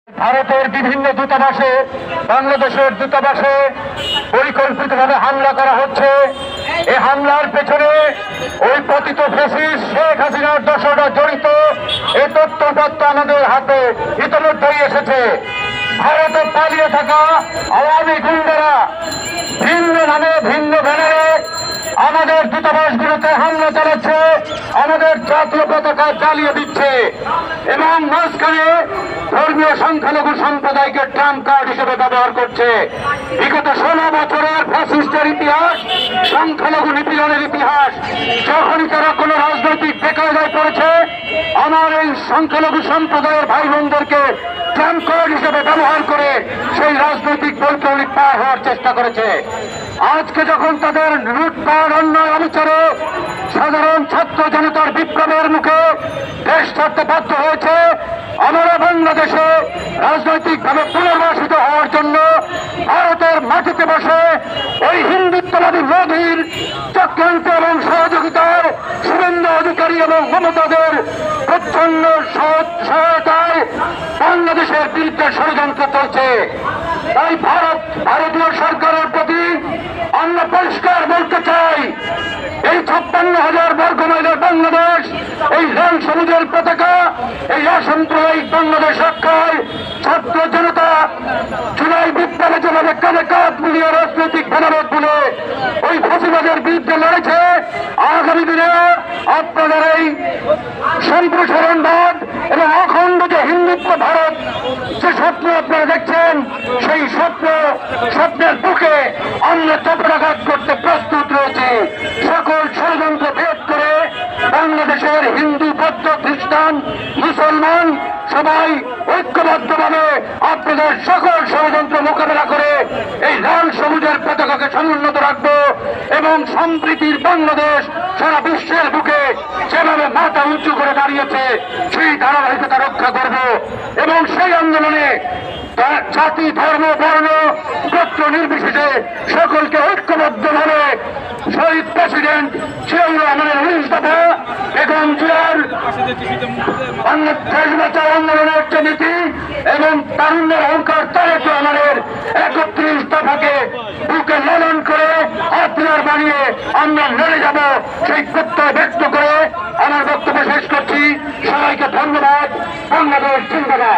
ভারতের বিভিন্ন দূতাবাসে বাংলাদেশের দূতাবাসে পরিকল্পিতভাবে হামলা করা হচ্ছে। এই হামলার পেছনে ওই পতিত ফ্যাসিস্ট শেখ হাসিনার দোসররা জড়িত, এই তথ্যপত্র আমাদের হাতে ইতিমধ্যেই এসেছে। ভারতে পালিয়ে থাকা আওয়ামী গুন্ডারা ভিন্ন নামে ভিন্ন ব্যানারে আমাদের দূতাবাসগুলোতে হামলা চালাচ্ছে, আমাদের জাতীয় পতাকা জ্বালিয়ে দিচ্ছে এবং মাঝখানে ধর্মীয় সংখ্যালঘু সম্প্রদায়কে ট্রাম্প কার্ড হিসেবে ব্যবহার করছে। বিগত 16 বছরের ফ্যাসিস্টের ইতিহাস, সংখ্যালঘু নিপীড়নের ইতিহাস, যখনই তারা কোন রাজনৈতিক বেকায়দায় পড়েছে, আমার এই সংখ্যালঘু সম্প্রদায়ের ভাই বোনদেরকে ট্রাম্প কার্ড হিসেবে ব্যবহার করে সেই রাজনৈতিক বৈপ্লবিক পার হওয়ার চেষ্টা করেছে। আজকে যখন তাদের লুটপাট অন্যায় অবিচারে সাধারণ ছাত্র জনতার বিপ্লবের মুখে দেশ ছাড়তে বাধ্য হয়েছে, আমরা বাংলাদেশে রাজনৈতিকভাবে পুনর্বাসিত হওয়ার জন্য ভারতের মাটিতে বসে ওই হিন্দুত্ববাদী মোদীর চক্রান্ত এবং সহযোগিতায় শুভেন্দু অধিকারী এবং মমতাদের প্রচ্ছন্ন সহায়তায় বাংলাদেশের বিরুদ্ধে ষড়যন্ত্র চলছে। তাই ভারতীয় সরকারের প্রতি আমরা পরিষ্কার বলতে চাই, এই 56,000 বর্গ মাইলের বাংলাদেশ, এই লাল সবুজের পতাকা, এই অসাম্প্রদায়িক বাংলাদেশ রক্ষায় ছাত্র জনতা জুলাই বিপ্লবে যেভাবে কাঁধে কাঁধ মিলিয়ে রাজনৈতিক ভেদাভেদ বলে ওই ফ্যাসিবাদের বিরুদ্ধে লড়েছে, আগামী দিনে আপনাদের এই সম্প্রসারণবাদ এবং অখণ্ড যে হিন্দুত্ব ভারত যে স্বপ্ন আপনারা দেখছেন, সেই স্বপ্নের বুকে আমরা চপরাঘাত করতে প্রস্তুত রয়েছি। সকল ষড়যন্ত্র ভেদ করে বাংলাদেশের হিন্দু, বৌদ্ধ, খ্রিস্টান, মুসলমান সবাই ঐক্যবদ্ধভাবে আপনাদের সকল ষড়যন্ত্র মোকাবেলা করে এই লাল সবুজের পতাকাকে সমুন্নত রাখবো এবং সম্প্রীতির বাংলাদেশ সারা বিশ্বের বুকে যেভাবে মাথা উঁচু করে দাঁড়িয়েছে সেই ধারাবাহিকতা রক্ষা করব এবং সেই আন্দোলনে জাতি, ধর্ম, বর্ণ, গোত্র নির্বিশেষে সকলকে ঐক্যবদ্ধভাবে শহীদ প্রেসিডেন্ট জিয়াউর রহমানের 19 দফা বেগম জিয়ার বাংলাদেশ বাঁচাও আন্দোলনের একটা নীতি এবং তারুণ্যের অহংকার তারেক রহমানের 31 দফাকে বুকে লালন করে আপনার বানিয়ে আমরা লড়ে যাব, সেই প্রত্যয় ব্যক্ত করে আমার বক্তব্য শেষ করছি। সবাইকে ধন্যবাদ। বাংলাদেশ জিন্দাবাদ।